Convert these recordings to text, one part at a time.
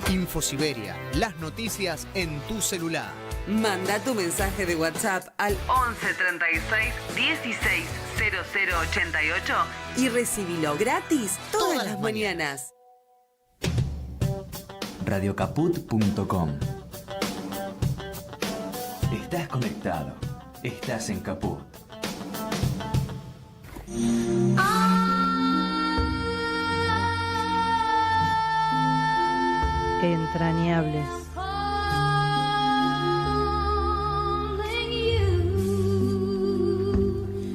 InfoSiberia, las noticias en tu celular. Manda tu mensaje de WhatsApp al 11 36 16 00 88 y recibilo gratis todas las mañanas. Radiocaput.com. Estás conectado. Estás en Caput. Entrañables.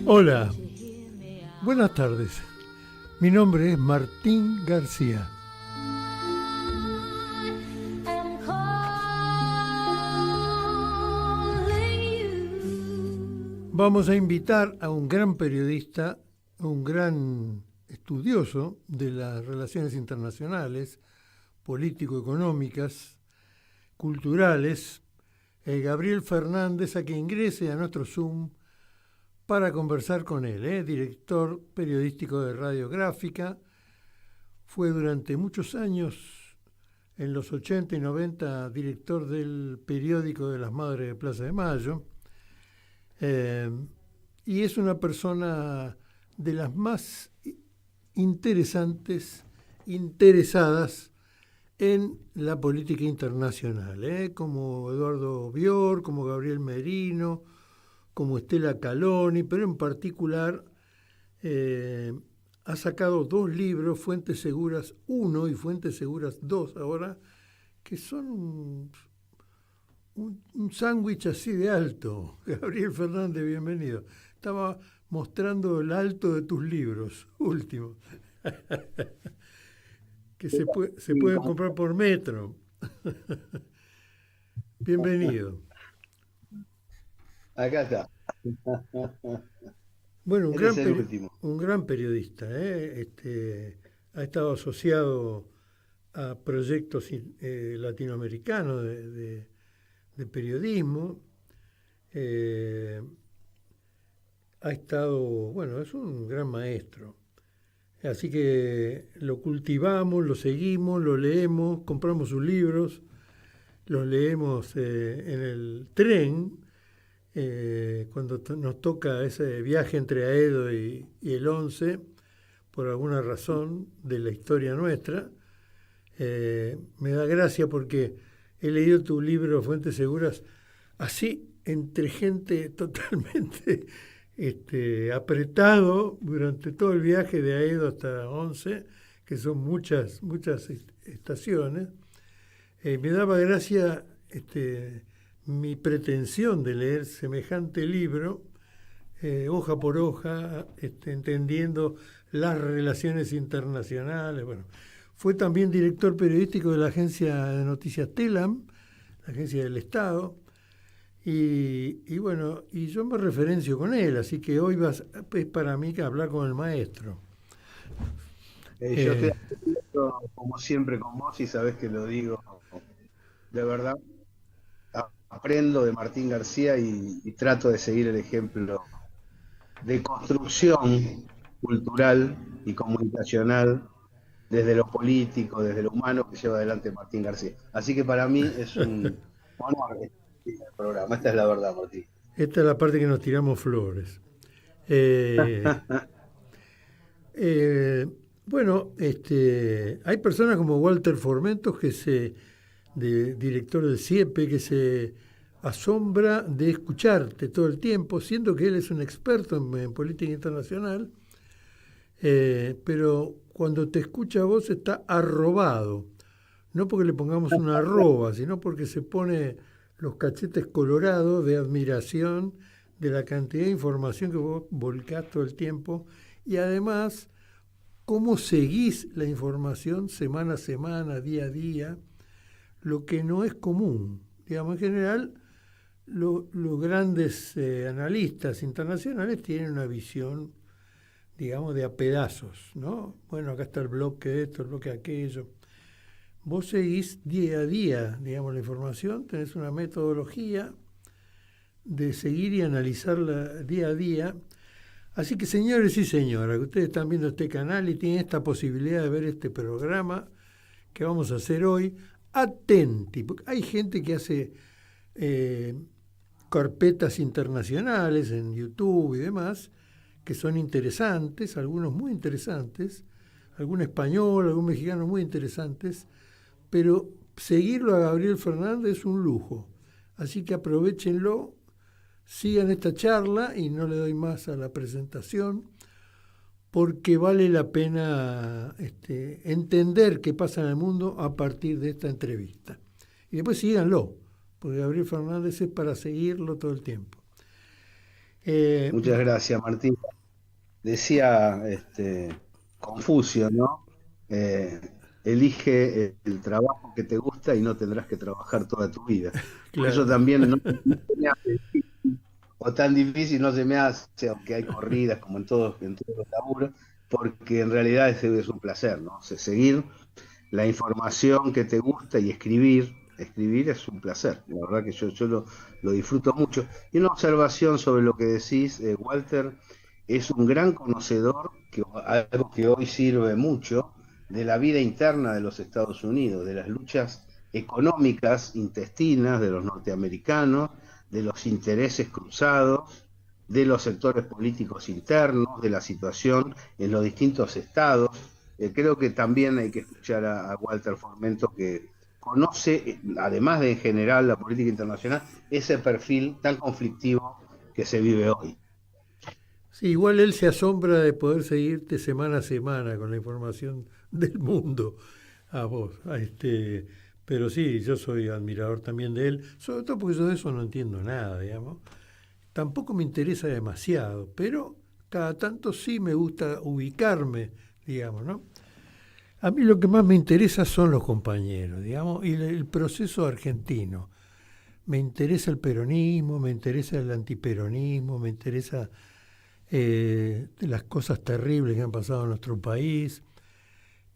Hola, buenas tardes. Mi nombre es Martín García. Vamos a invitar a un gran periodista, un gran estudioso de las relaciones internacionales, político-económicas, culturales, Gabriel Fernández, a que ingrese a nuestro Zoom para conversar con él, director periodístico de Radiográfica. Fue durante muchos años, en los 80 y 90, director del periódico de las Madres de Plaza de Mayo, y es una persona de las más interesadas en la política internacional, como Eduardo Bior, como Gabriel Merino, como Estela Caloni, pero en particular ha sacado 2 libros, Fuentes Seguras 1 y Fuentes Seguras 2 ahora, que son un sándwich así de alto. Gabriel Fernández, bienvenido. Estaba mostrando el alto de tus libros, último, que se puede comprar por metro. Bienvenido. Acá está. Bueno, un gran periodista. Ha estado asociado a proyectos latinoamericanos de periodismo. Ha estado, es un gran maestro. Así que lo cultivamos, lo seguimos, lo leemos, compramos sus libros, los leemos en el tren, cuando nos toca ese viaje entre Aedo y el 11, por alguna razón de la historia nuestra. Me da gracia porque he leído tu libro Fuentes Seguras así, entre gente totalmente apretado durante todo el viaje de Aedo hasta 11, que son muchas estaciones. Me daba gracia mi pretensión de leer semejante libro, hoja por hoja, entendiendo las relaciones internacionales. Bueno, fue también director periodístico de la agencia de noticias TELAM, la agencia del Estado, y yo me referencio con él, así que hoy es para mí que hablar con el maestro. Yo estoy como siempre con vos y sabés que lo digo de verdad. Aprendo de Martín García y trato de seguir el ejemplo de construcción cultural y comunicacional desde lo político, desde lo humano que lleva adelante Martín García. Así que para mí es un honor el programa. Esta es la verdad, Martín. Esta es la parte que nos tiramos flores. Hay personas como Walter Formentos, director del CIEPE, que se asombra de escucharte todo el tiempo, siendo que él es un experto en política internacional, pero cuando te escucha a vos está arrobado, no porque le pongamos una arroba, sino porque se pone los cachetes colorados de admiración de la cantidad de información que vos volcás todo el tiempo, y además cómo seguís la información semana a semana, día a día, lo que no es común. Digamos, en general, los grandes analistas internacionales tienen una visión, digamos, de a pedazos, ¿no? Bueno, acá está el bloque de esto, el bloque de aquello. Vos seguís día a día, digamos, la información, tenés una metodología de seguir y analizarla día a día. Así que, señores y señoras, que ustedes están viendo este canal y tienen esta posibilidad de ver este programa que vamos a hacer hoy, atenti, porque hay gente que hace carpetas internacionales en YouTube y demás, que son interesantes, algunos muy interesantes, algún español, algún mexicano muy interesantes, pero seguirlo a Gabriel Fernández es un lujo. Así que aprovéchenlo, sigan esta charla y no le doy más a la presentación, porque vale la pena entender qué pasa en el mundo a partir de esta entrevista. Y después síganlo, porque Gabriel Fernández es para seguirlo todo el tiempo. Muchas gracias, Martín. Decía Confucio, ¿no? Elige el trabajo que te gusta y no tendrás que trabajar toda tu vida. Por Claro. eso también no se me hace difícil, o tan difícil no se me hace, aunque hay corridas como en todos los laburos, porque en realidad es un placer, ¿no? O sea, seguir la información que te gusta y escribir es un placer. La verdad que yo lo disfruto mucho. Y una observación sobre lo que decís, Walter es un gran conocedor, algo que hoy sirve mucho, de la vida interna de los Estados Unidos, de las luchas económicas intestinas de los norteamericanos, de los intereses cruzados, de los sectores políticos internos, de la situación en los distintos estados. Creo que también hay que escuchar a Walter Formento, que conoce, además de en general la política internacional, ese perfil tan conflictivo que se vive hoy. Sí, igual él se asombra de poder seguirte semana a semana con la información del mundo a vos. Pero sí, yo soy admirador también de él, sobre todo porque yo de eso no entiendo nada, digamos. Tampoco me interesa demasiado, pero cada tanto sí me gusta ubicarme, digamos, ¿no? A mí lo que más me interesa son los compañeros, digamos, y el proceso argentino. Me interesa el peronismo, me interesa el antiperonismo, me interesa las cosas terribles que han pasado en nuestro país.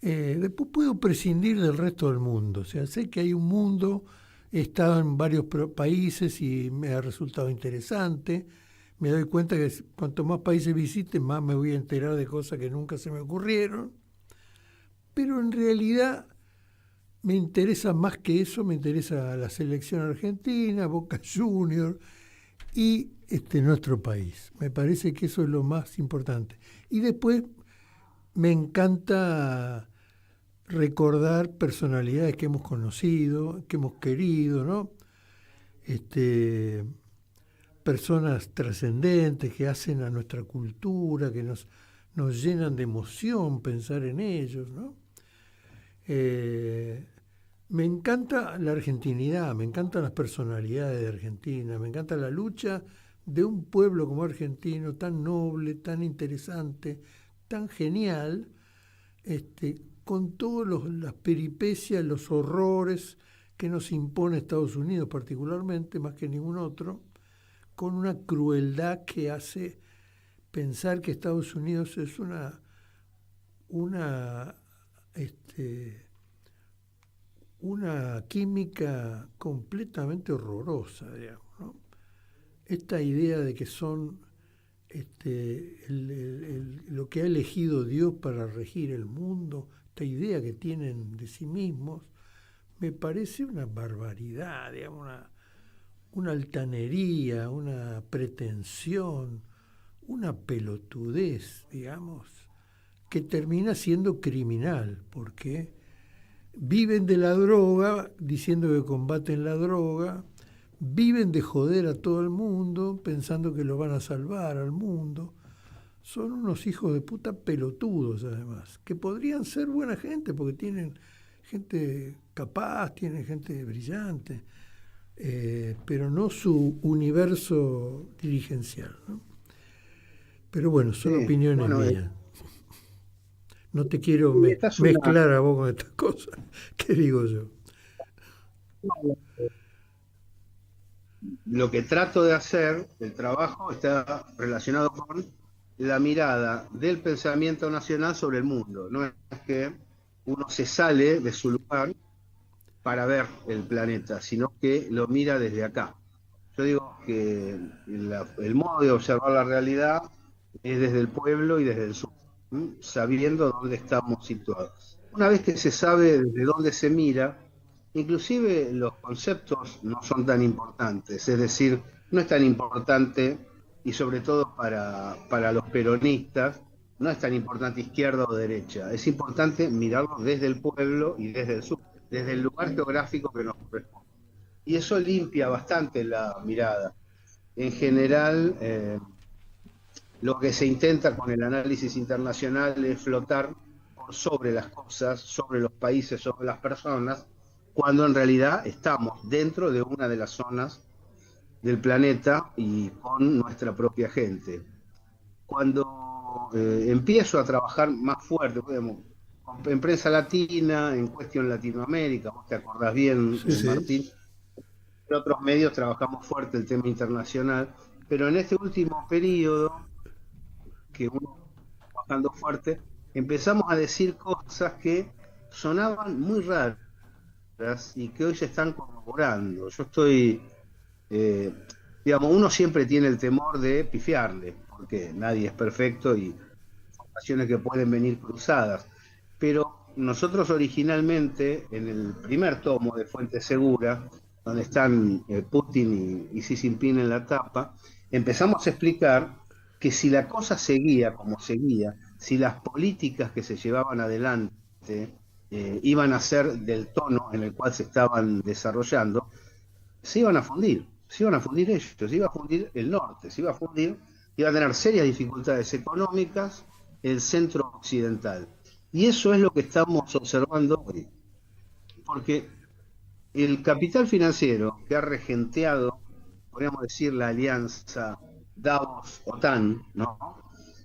Después puedo prescindir del resto del mundo. O sea, sé que hay un mundo, he estado en varios países y me ha resultado interesante. Me doy cuenta que cuanto más países visite, más me voy a enterar de cosas que nunca se me ocurrieron. Pero en realidad me interesa más que eso, me interesa la selección argentina, Boca Juniors y nuestro país. Me parece que eso es lo más importante. Y después me encanta recordar personalidades que hemos conocido, que hemos querido, ¿no? Personas trascendentes que hacen a nuestra cultura, que nos llenan de emoción pensar en ellos, ¿no? Me encanta la argentinidad, me encantan las personalidades de Argentina, me encanta la lucha de un pueblo como argentino, tan noble, tan interesante, tan genial, con todas las peripecias, los horrores que nos impone Estados Unidos particularmente, más que ningún otro, con una crueldad que hace pensar que Estados Unidos es una química completamente horrorosa, digamos, ¿no? Esta idea de que son lo que ha elegido Dios para regir el mundo, esta idea que tienen de sí mismos, me parece una barbaridad, digamos, una altanería, una pretensión, una pelotudez, digamos, que termina siendo criminal, porque viven de la droga, diciendo que combaten la droga, viven de joder a todo el mundo, pensando que lo van a salvar al mundo. Son unos hijos de puta pelotudos, además, que podrían ser buena gente, porque tienen gente capaz, tienen gente brillante, pero no su universo dirigencial, ¿no? Pero bueno, son opiniones mías. No te quiero mezclar a vos con estas cosas. ¿Qué digo yo? Lo que trato de hacer, el trabajo, está relacionado con la mirada del pensamiento nacional sobre el mundo. No es que uno se sale de su lugar para ver el planeta, sino que lo mira desde acá. Yo digo que el modo de observar la realidad es desde el pueblo y desde el sur, sabiendo dónde estamos situados. Una vez que se sabe desde dónde se mira, Inclusive los conceptos no son tan importantes, es decir, no es tan importante, y sobre todo para los peronistas, no es tan importante izquierda o derecha, es importante mirarlo desde el pueblo y desde el sur, desde el lugar geográfico que nos corresponde. Y eso limpia bastante la mirada. En general, lo que se intenta con el análisis internacional es flotar por sobre las cosas, sobre los países, sobre las personas, cuando en realidad estamos dentro de una de las zonas del planeta y con nuestra propia gente. Cuando empiezo a trabajar más fuerte, digamos, en prensa latina, en Cuestión Latinoamérica, vos te acordás bien, Sí. Martín, en otros medios trabajamos fuerte el tema internacional, pero en este último periodo, que uno está trabajando fuerte, empezamos a decir cosas que sonaban muy raras y que hoy se están corroborando. Yo estoy, eh, digamos, uno siempre tiene el temor de pifiarle, porque nadie es perfecto y son ocasiones que pueden venir cruzadas. Pero nosotros originalmente, en el primer tomo de Fuente Segura, donde están Putin y Xi Jinping en la tapa, empezamos a explicar que si la cosa seguía como seguía, si las políticas que se llevaban adelante iban a ser del tono en el cual se estaban desarrollando, se iban a fundir ellos, se iba a fundir el norte, se iba a fundir, iba a tener serias dificultades económicas el centro occidental. Y eso es lo que estamos observando hoy, porque el capital financiero que ha regenteado, podríamos decir, la alianza Davos-OTAN, ¿no?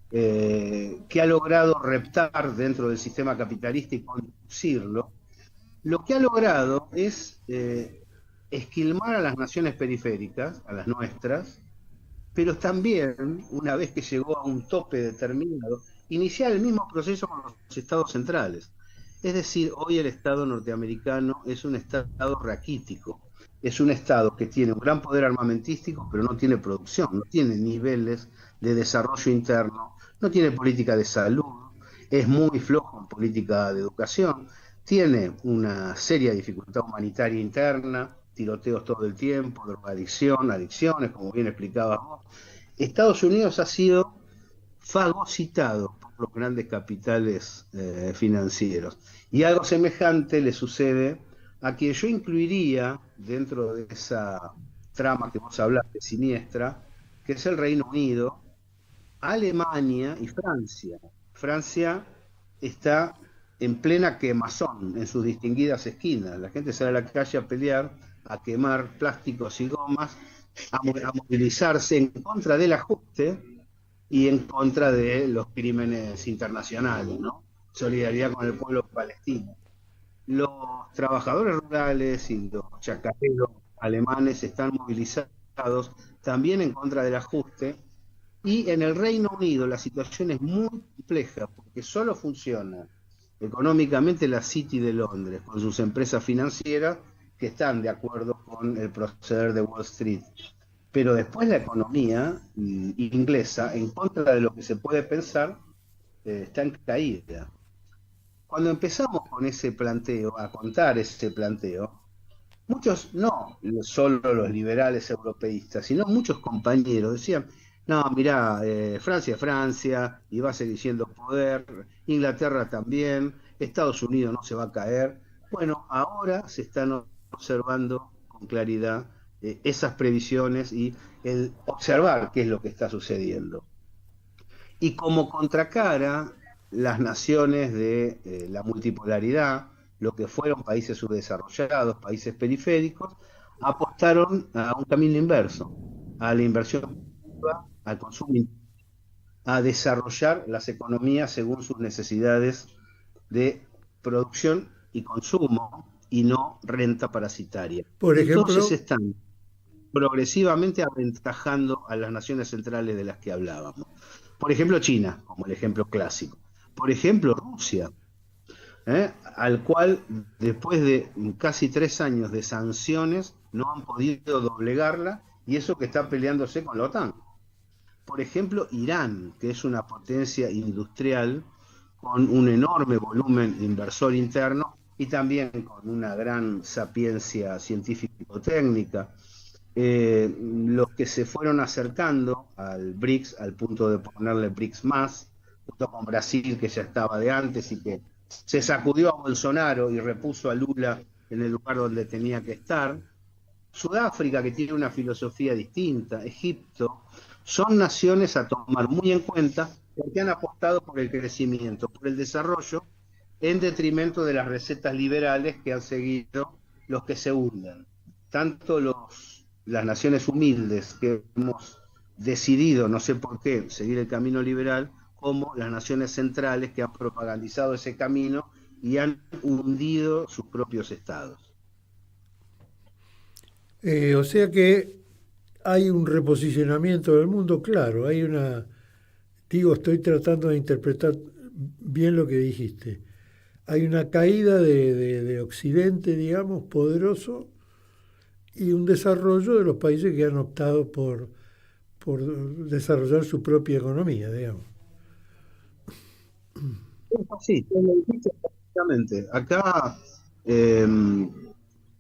Que ha logrado reptar dentro del sistema capitalista y conducirlo, lo que ha logrado es esquilmar a las naciones periféricas, a las nuestras, pero también, una vez que llegó a un tope determinado, iniciar el mismo proceso con los estados centrales. Es decir, hoy el Estado norteamericano es un Estado raquítico, es un Estado que tiene un gran poder armamentístico, pero no tiene producción, no tiene niveles de desarrollo interno, no tiene política de salud, es muy flojo en política de educación, tiene una seria dificultad humanitaria interna, tiroteos todo el tiempo, drogadicción, adicciones, como bien explicabas vos. Estados Unidos ha sido fagocitado por los grandes capitales financieros. Y algo semejante le sucede a quien yo incluiría dentro de esa trama que vos hablaste, siniestra, que es el Reino Unido, Alemania y Francia. Francia está en plena quemazón en sus distinguidas esquinas. La gente sale a la calle a pelear, a quemar plásticos y gomas, a movilizarse en contra del ajuste y en contra de los crímenes internacionales, ¿no? Solidaridad con el pueblo palestino. Los trabajadores rurales y los chacareros alemanes están movilizados también en contra del ajuste, y en el Reino Unido la situación es muy compleja porque solo funciona económicamente la City de Londres con sus empresas financieras que están de acuerdo con el proceder de Wall Street. Pero después la economía inglesa, en contra de lo que se puede pensar, está en caída. Cuando empezamos con ese planteo, a contar ese planteo, muchos, no solo los liberales europeístas, sino muchos compañeros decían, no, mirá, Francia es Francia y va a seguir siendo poder, Inglaterra también, Estados Unidos no se va a caer. Bueno, ahora se están observando con claridad esas previsiones y el observar qué es lo que está sucediendo. Y como contracara, las naciones de la multipolaridad, lo que fueron países subdesarrollados, países periféricos, apostaron a un camino inverso, a la inversión, al consumo, a desarrollar las economías según sus necesidades de producción y consumo y no renta parasitaria. Por ejemplo, entonces están progresivamente aventajando a las naciones centrales de las que hablábamos. Por ejemplo, China, como el ejemplo clásico. Por ejemplo, Rusia, al cual después de casi 3 años de sanciones no han podido doblegarla, y eso que está peleándose con la OTAN. Por ejemplo, Irán, que es una potencia industrial con un enorme volumen inversor interno, y también con una gran sapiencia científico-técnica. Los que se fueron acercando al BRICS, al punto de ponerle BRICS más, junto con Brasil, que ya estaba de antes y que se sacudió a Bolsonaro y repuso a Lula en el lugar donde tenía que estar. Sudáfrica, que tiene una filosofía distinta, Egipto, son naciones a tomar muy en cuenta porque han apostado por el crecimiento, por el desarrollo, en detrimento de las recetas liberales que han seguido los que se hunden. Tanto las naciones humildes que hemos decidido, no sé por qué, seguir el camino liberal, como las naciones centrales que han propagandizado ese camino y han hundido sus propios estados. O sea que hay un reposicionamiento del mundo, claro, estoy tratando de interpretar bien lo que dijiste. Hay una caída de Occidente, digamos, poderoso, y un desarrollo de los países que han optado por desarrollar su propia economía, digamos. Sí, exactamente. Acá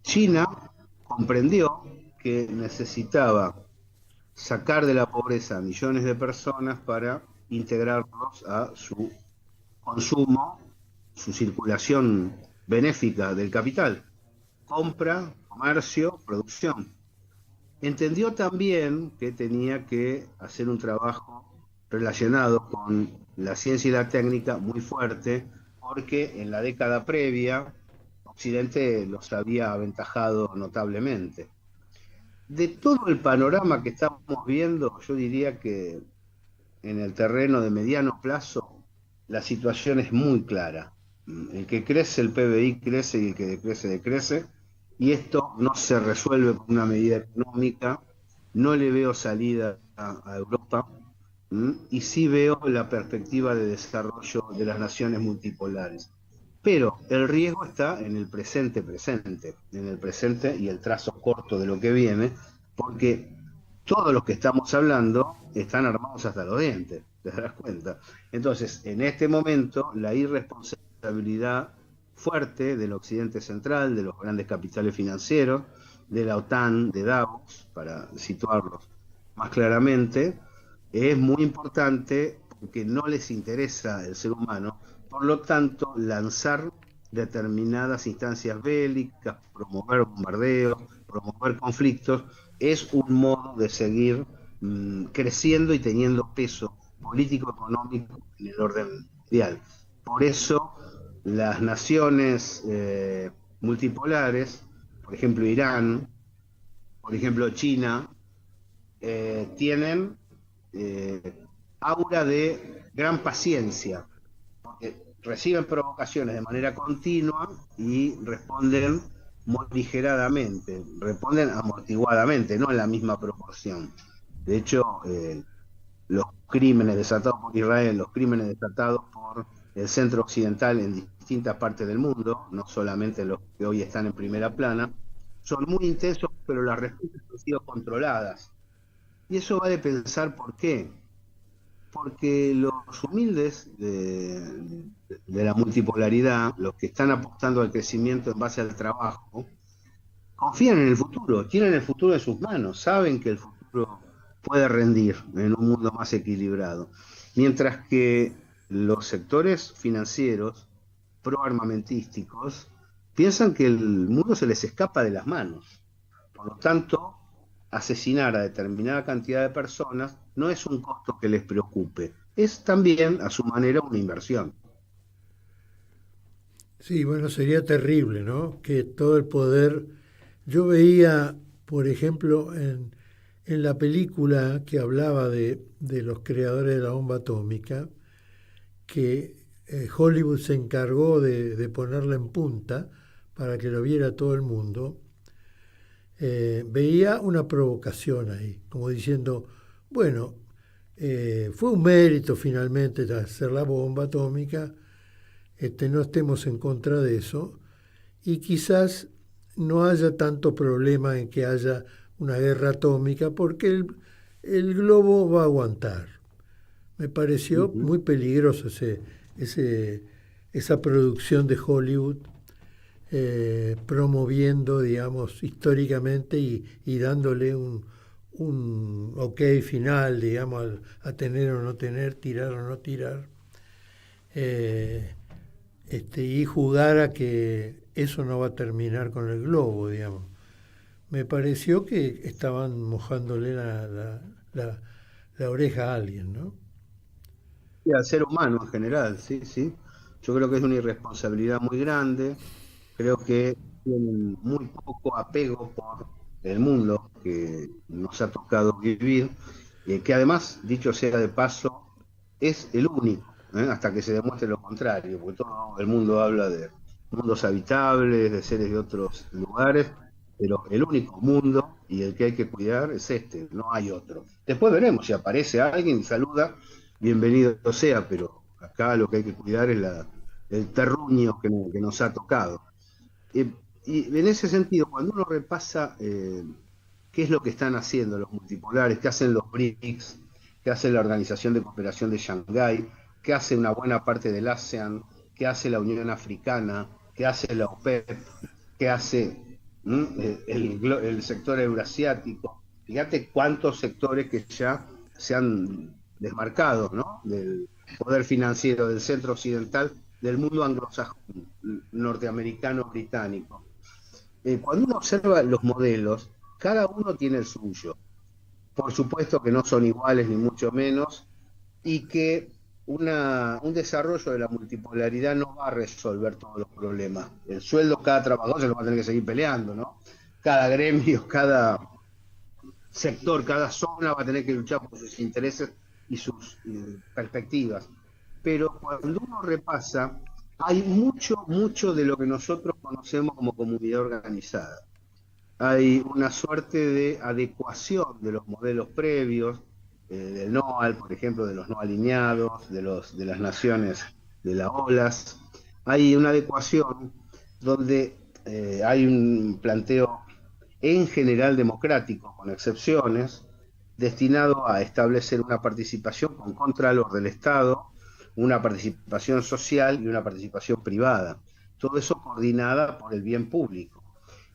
China comprendió que necesitaba sacar de la pobreza a millones de personas para integrarlos a su consumo, su circulación benéfica del capital, compra, comercio, producción. Entendió también que tenía que hacer un trabajo relacionado con la ciencia y la técnica muy fuerte, porque en la década previa Occidente los había aventajado notablemente. De todo el panorama que estamos viendo, yo diría que en el terreno de mediano plazo la situación es muy clara. El que crece, el PBI crece, y el que decrece, decrece, y esto no se resuelve con una medida económica. No le veo salida a Europa, y sí veo la perspectiva de desarrollo de las naciones multipolares. Pero el riesgo está en el presente, en el presente y el trazo corto de lo que viene, porque todos los que estamos hablando están armados hasta los dientes, ¿te das cuenta? Entonces, en este momento, la irresponsabilidad fuerte del Occidente central, de los grandes capitales financieros, de la OTAN, de Davos, para situarlos más claramente, es muy importante porque no les interesa el ser humano. Por lo tanto, lanzar determinadas instancias bélicas, promover bombardeos, promover conflictos, es un modo de seguir creciendo y teniendo peso político-económico en el orden mundial. Por eso, las naciones multipolares, por ejemplo Irán, por ejemplo China, tienen aura de gran paciencia, porque reciben provocaciones de manera continua y responden morigeradamente, responden amortiguadamente, no en la misma proporción. De hecho, los crímenes desatados por Israel, los crímenes desatados por el centro occidental en distintas partes del mundo, no solamente los que hoy están en primera plana, son muy intensos, pero las respuestas han sido controladas. Y eso va de pensar por qué. Porque los humildes de la multipolaridad, los que están apostando al crecimiento en base al trabajo, confían en el futuro, tienen el futuro en sus manos, saben que el futuro puede rendir en un mundo más equilibrado. Mientras que los sectores financieros proarmamentísticos piensan que el mundo se les escapa de las manos. Por lo tanto, asesinar a determinada cantidad de personas no es un costo que les preocupe, es también a su manera una inversión. Sí, bueno, sería terrible, ¿no? Que todo el poder... Yo veía, por ejemplo, en la película que hablaba de los creadores de la bomba atómica, que Hollywood se encargó de ponerla en punta para que lo viera todo el mundo, veía una provocación ahí, como diciendo, bueno, fue un mérito finalmente de hacer la bomba atómica, no estemos en contra de eso, y quizás no haya tanto problema en que haya una guerra atómica, porque el globo va a aguantar. Me pareció muy peligroso esa producción de Hollywood, promoviendo, digamos, históricamente y dándole un ok final, digamos, a tener o no tener, tirar o no tirar, y jugar a que eso no va a terminar con el globo, digamos. Me pareció que estaban mojándole la oreja a alguien, ¿no? Y al ser humano en general, sí, sí. Yo creo que es una irresponsabilidad muy grande. Creo que tienen muy poco apego por el mundo que nos ha tocado vivir, que además, dicho sea de paso, es el único, hasta que se demuestre lo contrario, porque todo el mundo habla de mundos habitables, de seres de otros lugares, pero el único mundo y el que hay que cuidar es este, no hay otro. Después veremos si aparece alguien y saluda, bienvenido sea, pero acá lo que hay que cuidar es el terruño que nos ha tocado. Y en ese sentido, cuando uno repasa qué es lo que están haciendo los multipolares, qué hacen los BRICS, qué hace la Organización de Cooperación de Shanghái, qué hace una buena parte del ASEAN, qué hace la Unión Africana, qué hace la OPEP, qué hace el sector eurasiático. Fíjate cuántos sectores que ya se han desmarcado, ¿no?, del poder financiero del centro occidental, del mundo anglosajón, norteamericano, británico. Cuando uno observa los modelos, cada uno tiene el suyo. Por supuesto que no son iguales ni mucho menos, y que un desarrollo de la multipolaridad no va a resolver todos los problemas. El sueldo, cada trabajador se lo va a tener que seguir peleando, ¿no? Cada gremio, cada sector, cada zona va a tener que luchar por sus intereses y sus perspectivas. Pero cuando uno repasa, hay mucho de lo que nosotros conocemos como comunidad organizada. Hay una suerte de adecuación de los modelos previos, del NOAL, por ejemplo, de los no alineados, de las naciones de las olas. Hay una adecuación donde hay un planteo en general democrático, con excepciones, destinado a establecer una participación con contralor del Estado, una participación social y una participación privada. Todo eso coordinada por el bien público.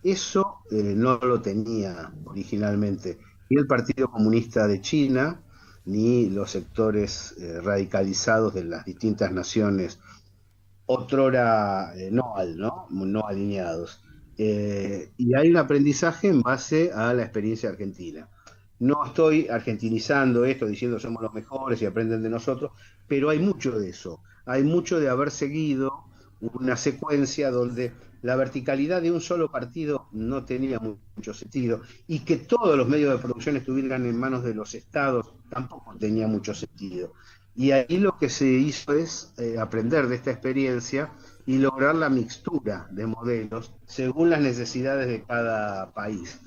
Eso no lo tenía originalmente ni el Partido Comunista de China, ni los sectores radicalizados de las distintas naciones, otrora no alineados. Y hay un aprendizaje en base a la experiencia argentina. No estoy argentinizando esto, diciendo somos los mejores y aprenden de nosotros, pero hay mucho de eso. Hay mucho de haber seguido una secuencia donde la verticalidad de un solo partido no tenía mucho sentido, y que todos los medios de producción estuvieran en manos de los estados tampoco tenía mucho sentido. Y ahí lo que se hizo es aprender de esta experiencia y lograr la mixtura de modelos según las necesidades de cada país.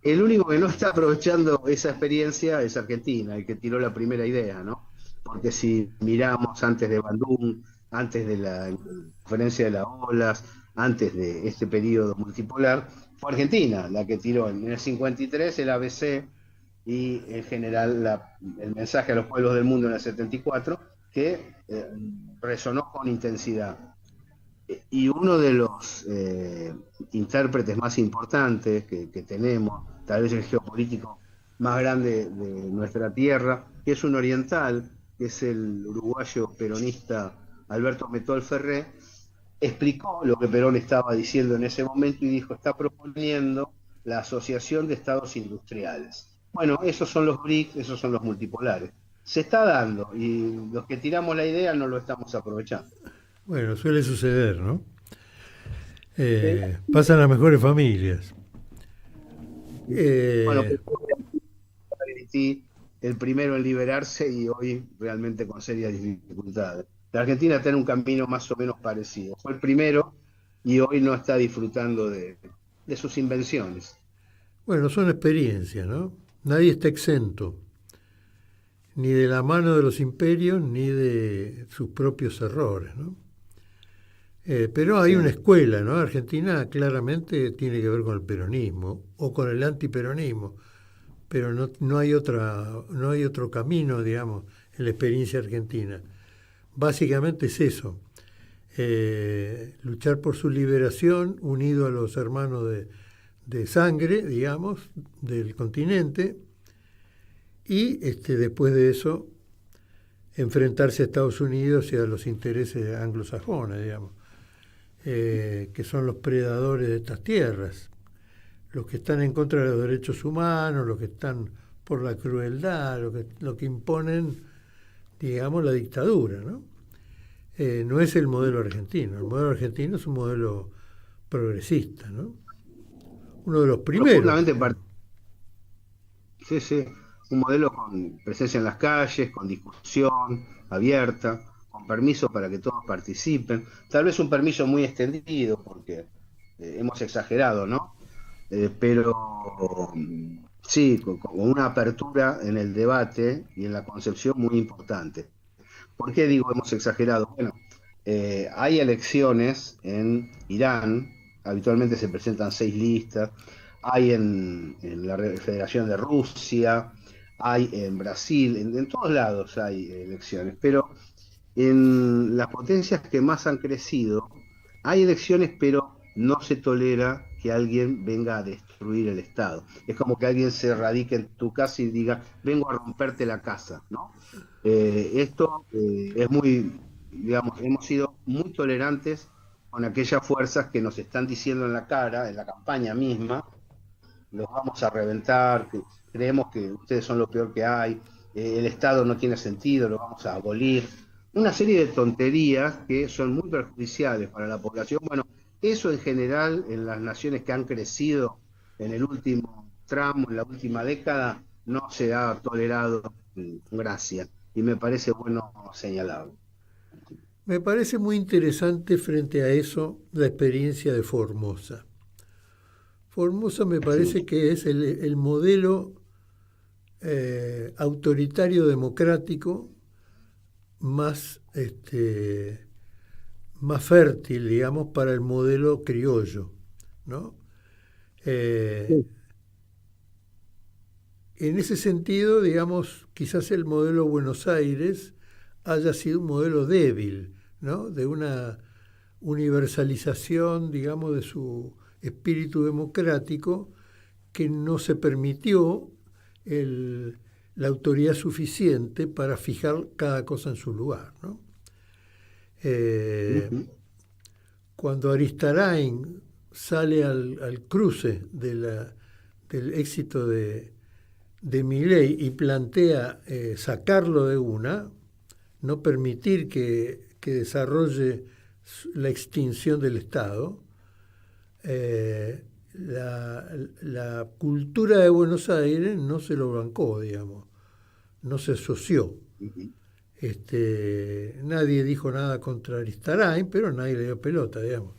El único que no está aprovechando esa experiencia es Argentina, el que tiró la primera idea, ¿no? Porque si miramos antes de Bandung, antes de la conferencia de las olas, antes de este periodo multipolar, fue Argentina la que tiró en el 53 el ABC y en general el mensaje a los pueblos del mundo en el 74, que resonó con intensidad. Y uno de los intérpretes más importantes que tenemos, tal vez el geopolítico más grande de nuestra tierra, que es un oriental, que es el uruguayo peronista Alberto Metol Ferré, explicó lo que Perón estaba diciendo en ese momento y dijo, está proponiendo la Asociación de Estados Industriales. Bueno, esos son los BRICS, esos son los multipolares. Se está dando y los que tiramos la idea no lo estamos aprovechando. Bueno, suele suceder, ¿no? Pasan las mejores familias. Bueno, el primero en liberarse y hoy realmente con serias dificultades. La Argentina está en un camino más o menos parecido. Fue el primero y hoy no está disfrutando de sus invenciones. Bueno, son experiencias, ¿no? Nadie está exento, ni de la mano de los imperios, ni de sus propios errores, ¿no? Pero hay una escuela, ¿no? Argentina claramente tiene que ver con el peronismo o con el antiperonismo, pero no hay otro camino, digamos, en la experiencia argentina. Básicamente es eso. luchar por su liberación unido a los hermanos de sangre, digamos, del continente, y después de eso enfrentarse a Estados Unidos y a los intereses anglosajones, digamos, que son los predadores de estas tierras, los que están en contra de los derechos humanos, los que están por la crueldad, lo que imponen, digamos, la dictadura, ¿no? No es el modelo argentino. El modelo argentino es un modelo progresista, ¿no? Uno de los primeros. Sí, sí. Un modelo con presencia en las calles, con discusión abierta, con permiso para que todos participen. Tal vez un permiso muy extendido, porque hemos exagerado, ¿no? Pero sí, con una apertura en el debate y en la concepción muy importante. ¿Por qué digo hemos exagerado? Bueno, hay elecciones en Irán, habitualmente se presentan 6 listas, hay en la Federación de Rusia, hay en Brasil, en todos lados hay elecciones, pero en las potencias que más han crecido hay elecciones, pero no se tolera que alguien venga a destruir el Estado. Es como que alguien se radique en tu casa y diga, vengo a romperte la casa, ¿no? Esto es muy, digamos, hemos sido muy tolerantes con aquellas fuerzas que nos están diciendo en la cara, en la campaña misma, los vamos a reventar, que creemos que ustedes son lo peor que hay, el Estado no tiene sentido, lo vamos a abolir. Una serie de tonterías que son muy perjudiciales para la población. Bueno, eso en general en las naciones que han crecido en el último tramo, en la última década, no se ha tolerado, gracia, y me parece bueno señalarlo. Me parece muy interesante frente a eso la experiencia de Formosa. Formosa me parece que es el modelo autoritario democrático más fértil, digamos, para el modelo criollo, ¿no? En ese sentido, digamos, quizás el modelo Buenos Aires haya sido un modelo débil, ¿no? De una universalización, digamos, de su espíritu democrático, que no se permitió la autoridad suficiente para fijar cada cosa en su lugar, ¿no? Cuando Aristarain sale al cruce del éxito de Milei y plantea sacarlo de una, no permitir que desarrolle la extinción del Estado, la cultura de Buenos Aires no se lo bancó, digamos, no se asoció. Nadie dijo nada contra Aristarain, pero nadie le dio pelota, digamos.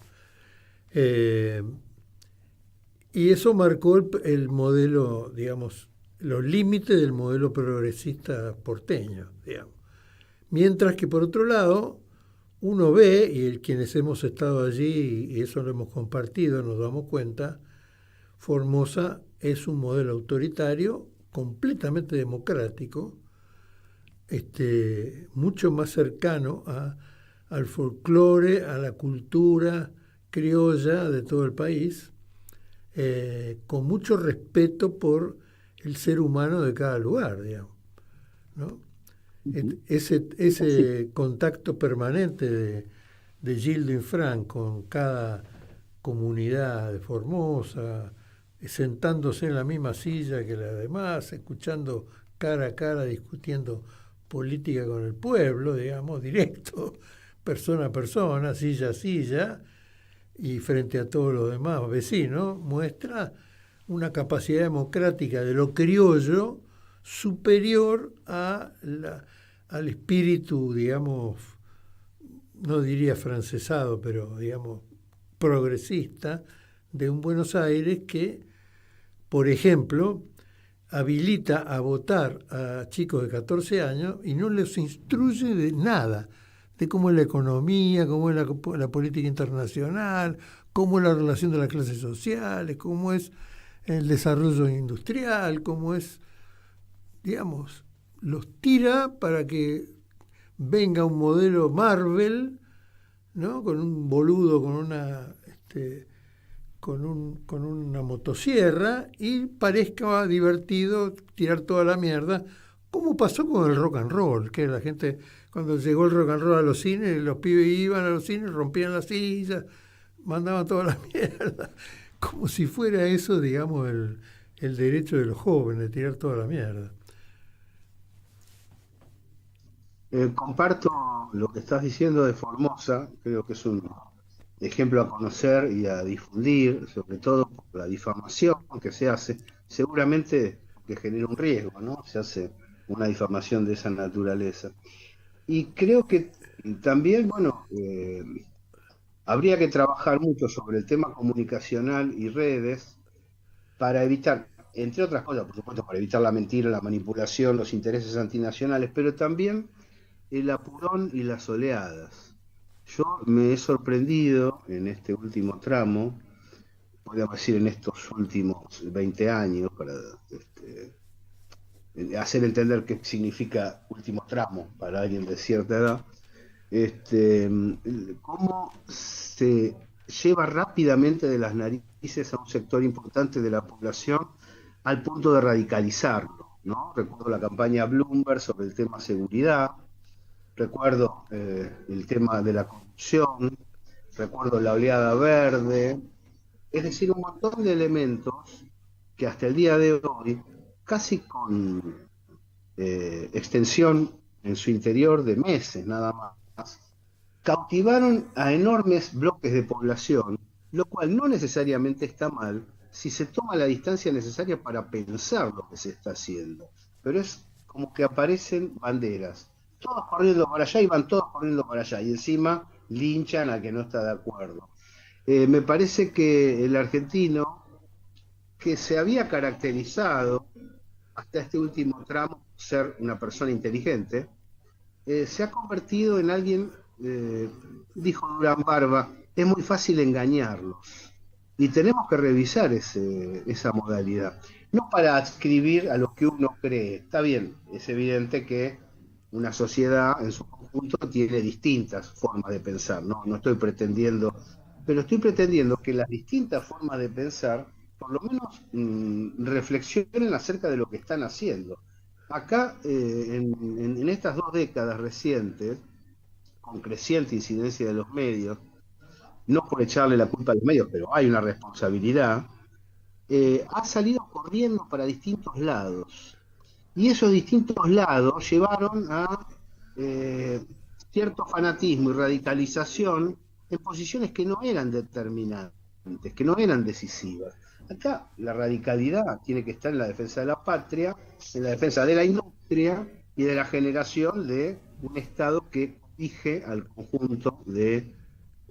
Y eso marcó el modelo, digamos, los límites del modelo progresista porteño, digamos. Mientras que, por otro lado, uno ve, y quienes hemos estado allí, y eso lo hemos compartido, nos damos cuenta, Formosa es un modelo autoritario completamente democrático, mucho más cercano al folclore, a la cultura criolla de todo el país, con mucho respeto por el ser humano de cada lugar, digamos, ¿no? Ese contacto permanente de Gildo Infran con cada comunidad de Formosa, sentándose en la misma silla que las demás, escuchando cara a cara, discutiendo política con el pueblo, digamos, directo, persona a persona, silla a silla, y frente a todos los demás vecinos, muestra una capacidad democrática de lo criollo superior al espíritu, digamos, no diría francesado, pero digamos progresista de un Buenos Aires que, por ejemplo, habilita a votar a chicos de 14 años y no les instruye de nada, de cómo es la economía, cómo es la política internacional, cómo es la relación de las clases sociales, cómo es el desarrollo industrial, cómo es, digamos, los tira para que venga un modelo Marvel, ¿no? Con un boludo, con una motosierra y parezca divertido tirar toda la mierda, como pasó con el rock and roll, que la gente, cuando llegó el rock and roll a los cines, los pibes iban a los cines, rompían las sillas, mandaban toda la mierda, como si fuera eso, digamos, el derecho de los jóvenes, de tirar toda la mierda. Comparto lo que estás diciendo de Formosa, creo que es un ejemplo a conocer y a difundir, sobre todo por la difamación que se hace, seguramente que genera un riesgo, ¿no? Se hace una difamación de esa naturaleza. Y creo que también, bueno, habría que trabajar mucho sobre el tema comunicacional y redes para evitar, entre otras cosas, por supuesto, para evitar la mentira, la manipulación, los intereses antinacionales, pero también el apurón y las oleadas. Yo me he sorprendido en este último tramo, podríamos decir en estos últimos 20 años, para hacer entender qué significa último tramo para alguien de cierta edad, cómo se lleva rápidamente de las narices a un sector importante de la población al punto de radicalizarlo, ¿no? Recuerdo la campaña Bloomberg sobre el tema seguridad, recuerdo el tema de la corrupción, recuerdo la oleada verde, es decir, un montón de elementos que hasta el día de hoy, casi con extensión en su interior de meses nada más, cautivaron a enormes bloques de población, lo cual no necesariamente está mal si se toma la distancia necesaria para pensar lo que se está haciendo. Pero es como que aparecen banderas, todos corriendo para allá y van todos corriendo para allá, y encima linchan al que no está de acuerdo. Me parece que el argentino, que se había caracterizado hasta este último tramo por ser una persona inteligente, se ha convertido en alguien, dijo Durán Barba, es muy fácil engañarlos. Y tenemos que revisar esa modalidad. No para adscribir a lo que uno cree. Está bien, es evidente que una sociedad en su conjunto tiene distintas formas de pensar. No estoy pretendiendo, pero estoy pretendiendo que las distintas formas de pensar por lo menos reflexionen acerca de lo que están haciendo. Acá, en estas 2 décadas recientes, con creciente incidencia de los medios, no por echarle la culpa a los medios, pero hay una responsabilidad, ha salido corriendo para distintos lados. Y esos distintos lados llevaron a cierto fanatismo y radicalización en posiciones que no eran determinantes, que no eran decisivas. Acá la radicalidad tiene que estar en la defensa de la patria, en la defensa de la industria y de la generación de un Estado que dirige al conjunto de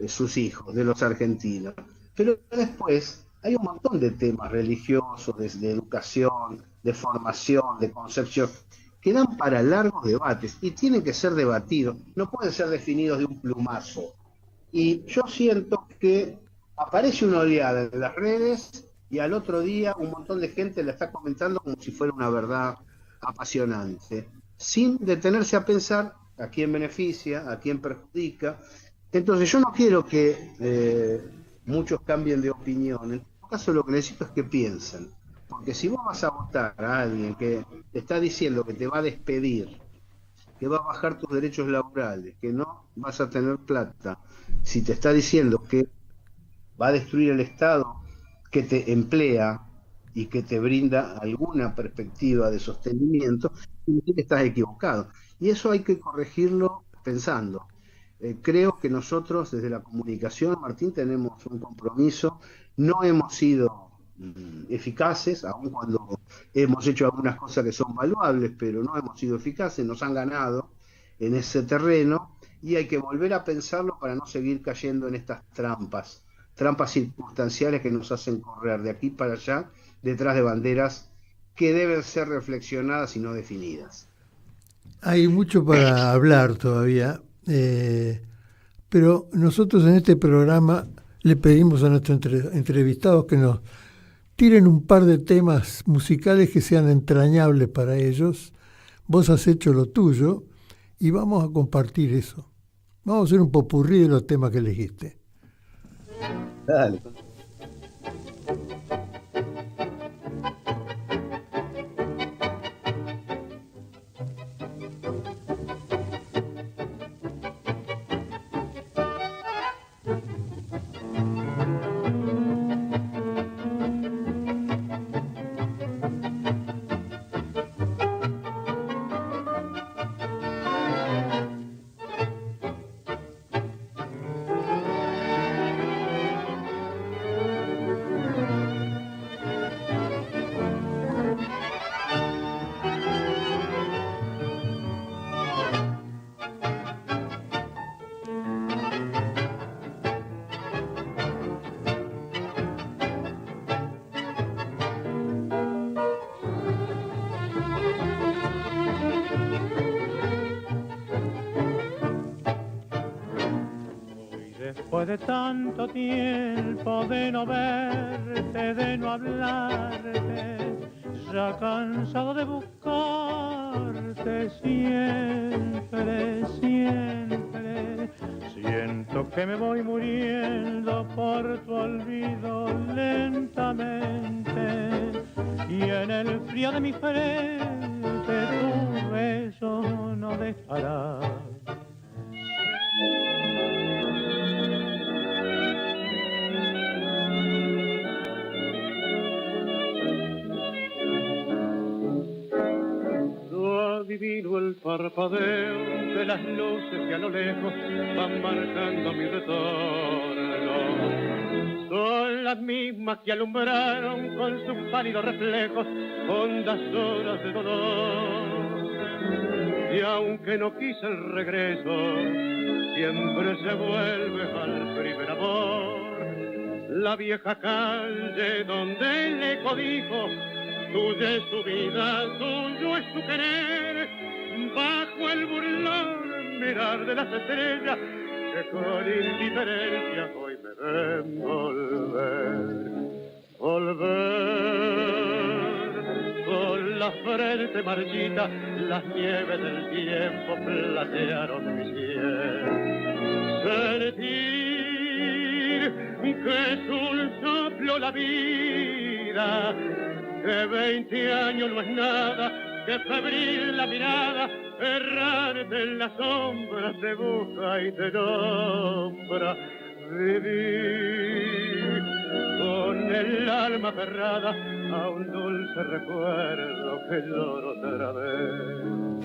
sus hijos, de los argentinos. Pero después hay un montón de temas religiosos, de educación, de formación, de concepción, que dan para largos debates y tienen que ser debatidos, no pueden ser definidos de un plumazo. Y yo siento que aparece una oleada en las redes y al otro día un montón de gente la está comentando como si fuera una verdad apasionante, sin detenerse a pensar a quién beneficia, a quién perjudica. Entonces yo no quiero que muchos cambien de opinión. En todo caso lo que necesito es que piensen. Porque si vos vas a votar a alguien que te está diciendo que te va a despedir, que va a bajar tus derechos laborales, que no vas a tener plata, si te está diciendo que va a destruir el Estado que te emplea y que te brinda alguna perspectiva de sostenimiento, significa que estás equivocado. Y eso hay que corregirlo pensando. Creo que nosotros desde la comunicación, Martín, tenemos un compromiso. No hemos sido eficaces, aun cuando hemos hecho algunas cosas que son valuables, pero no hemos sido eficaces, nos han ganado en ese terreno y hay que volver a pensarlo para no seguir cayendo en estas trampas circunstanciales que nos hacen correr de aquí para allá detrás de banderas que deben ser reflexionadas y no definidas. Hay mucho para hablar todavía, pero nosotros en este programa le pedimos a nuestros entrevistados que nos tiren un par de temas musicales que sean entrañables para ellos. Vos has hecho lo tuyo y vamos a compartir eso. Vamos a hacer un popurrí de los temas que elegiste. Dale. Después de tanto tiempo de no verte, de no hablarte, ya cansado de buscarte siempre, siempre, siento que me voy muriendo por tu olvido lentamente, y en el frío de mi frente tu beso no dejará. Adivino el parpadeo de las luces que a lo lejos van marcando mi retorno. Son las mismas que alumbraron con sus pálidos reflejos hondas horas de dolor. Y aunque no quise el regreso, siempre se vuelve al primer amor. La vieja calle donde el eco dijo: tuya es su vida, tuyo es su querer, bajo el burlón mirar de las estrellas que con indiferencia hoy me ven volver. Volver con la frente marchita, las nieves del tiempo platearon mi piel. Sentir que es un soplo la vida, que 20 años no es nada, que febril la mirada, errante en las sombras te busca y te nombra. Vivir con el alma cerrada a un dulce recuerdo que lloro otra vez.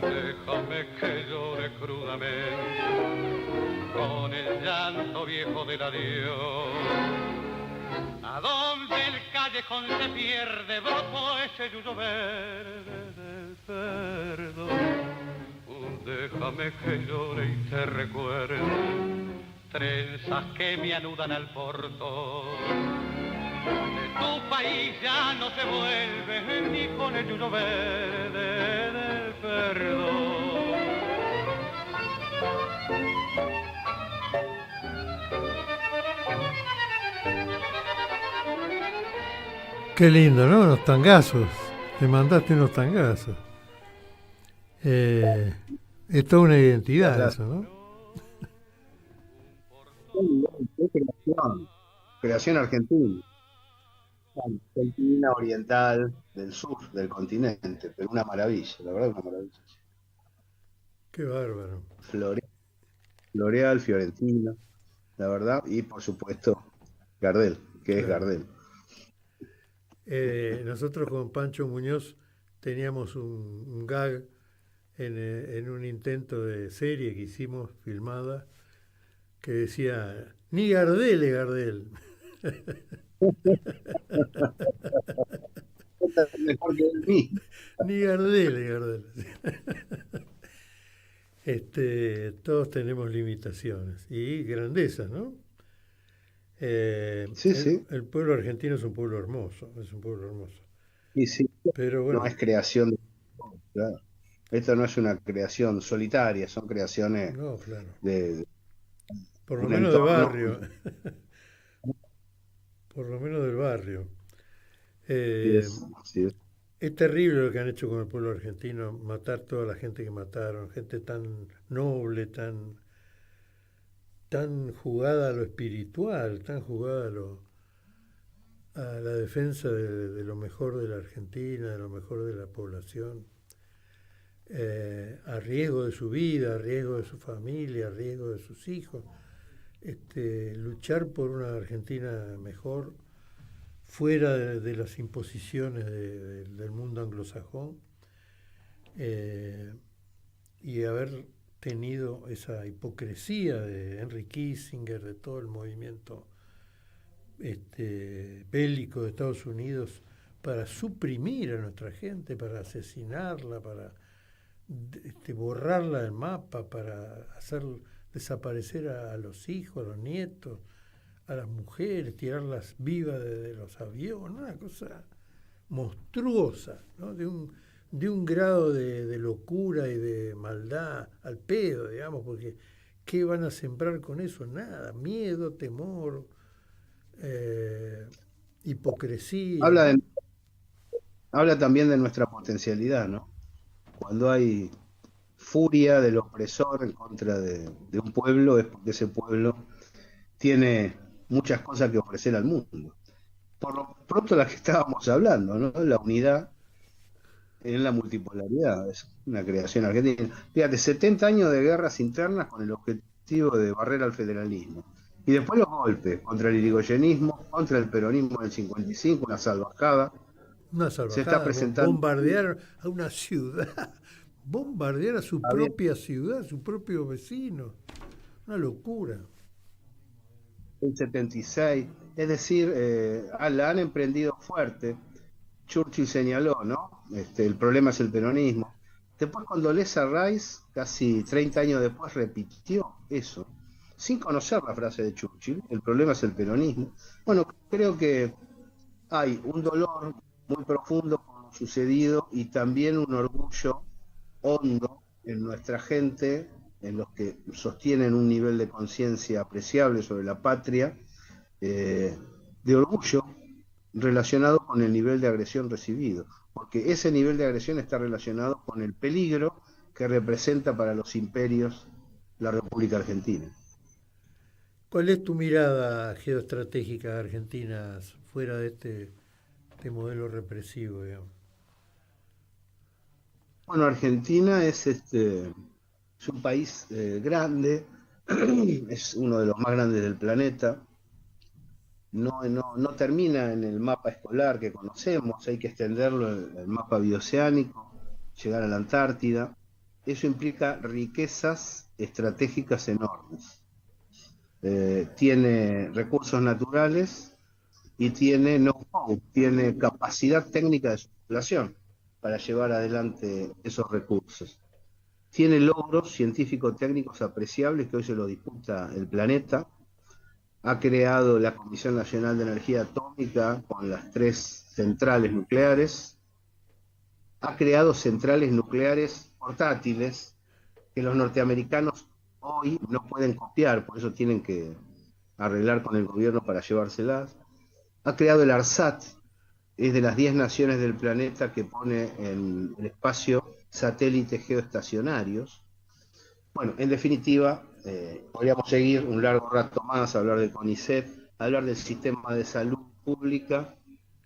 Déjame que llore crudamente con el llanto viejo del adiós. A donde el callejón se pierde brotó ese yuyo verde del perdón. Déjame que llore y te recuerde trenzas que me anudan al portón. De tu país ya no se vuelve ni con el yuyo verde del perdón. Qué lindo, ¿no? Unos tangazos. Te mandaste unos tangazos. Es toda una identidad eso, ¿no? Qué creación. Creación argentina. Argentina oriental, del sur del continente, pero una maravilla, la verdad, una maravilla. Qué bárbaro. L'Oreal, Fiorentina, la verdad, y por supuesto Gardel, que es Claro. Gardel. Nosotros con Pancho Muñoz teníamos un gag en un intento de serie que hicimos filmada que decía, ni Gardel es Gardel. Mejor que el mismo. Ni Gardel es Gardel. Todos tenemos limitaciones y grandezas, ¿no? Sí, sí, El pueblo argentino es un pueblo hermoso, y sí, pero no bueno, es creación claro. Esto no es una creación solitaria, son creaciones no, claro, de por lo un menos de entorno. barrio, por lo menos del barrio. Sí, Eh, sí, es terrible lo que han hecho con el pueblo argentino, matar toda la gente que mataron, gente tan noble, tan jugada a lo espiritual, tan jugada a la defensa de lo mejor de la Argentina, de lo mejor de la población, a riesgo de su vida, a riesgo de su familia, a riesgo de sus hijos. Luchar por una Argentina mejor, fuera de las imposiciones del mundo anglosajón, y haber tenido esa hipocresía de Henry Kissinger, de todo el movimiento bélico de Estados Unidos para suprimir a nuestra gente, para asesinarla, para borrarla del mapa, para hacer desaparecer a los hijos, a los nietos, a las mujeres, tirarlas vivas de los aviones, una cosa monstruosa, ¿no? De un grado de locura y de maldad al pedo, digamos, porque ¿qué van a sembrar con eso? Nada, miedo, temor, hipocresía. Habla, habla también de nuestra potencialidad, ¿no? Cuando hay furia del opresor en contra de un pueblo, es porque ese pueblo tiene muchas cosas que ofrecer al mundo. Por lo pronto las que estábamos hablando, ¿no? La unidad en la multipolaridad, es una creación argentina. Fíjate, 70 años de guerras internas con el objetivo de barrer al federalismo. Y después los golpes contra el irigoyenismo, contra el peronismo del 55, una salvajada. Una Se está salvajada, presentando. bombardear a una ciudad, bombardear a su Está bien. propia ciudad, a su propio vecino. Una locura. El 76, es decir, la han emprendido fuerte. Churchill señaló, ¿no? El problema es el peronismo. Después, Condoleezza Rice, casi 30 años después, repitió eso, sin conocer la frase de Churchill, el problema es el peronismo. Bueno, creo que hay un dolor muy profundo por lo sucedido y también un orgullo hondo en nuestra gente, en los que sostienen un nivel de conciencia apreciable sobre la patria, de orgullo relacionado con el nivel de agresión recibido, porque ese nivel de agresión está relacionado con el peligro que representa para los imperios la República Argentina. ¿Cuál es tu mirada geoestratégica de Argentina fuera de este modelo represivo, digamos? Bueno, Argentina es un país grande, es uno de los más grandes del planeta. No termina en el mapa escolar que conocemos, hay que extenderlo el mapa bioceánico, llegar a la Antártida. Eso implica riquezas estratégicas enormes. Tiene recursos naturales y tiene know-how, tiene capacidad técnica de su población para llevar adelante esos recursos. Tiene logros científico-técnicos apreciables que hoy se lo disputa el planeta. Ha creado la Comisión Nacional de Energía Atómica con las 3 centrales nucleares. Ha creado centrales nucleares portátiles que los norteamericanos hoy no pueden copiar, por eso tienen que arreglar con el gobierno para llevárselas. Ha creado el ARSAT, es de las 10 naciones del planeta que pone en el espacio satélites geoestacionarios. Bueno, en definitiva, podríamos seguir un largo rato más, hablar del CONICET, hablar del sistema de salud pública,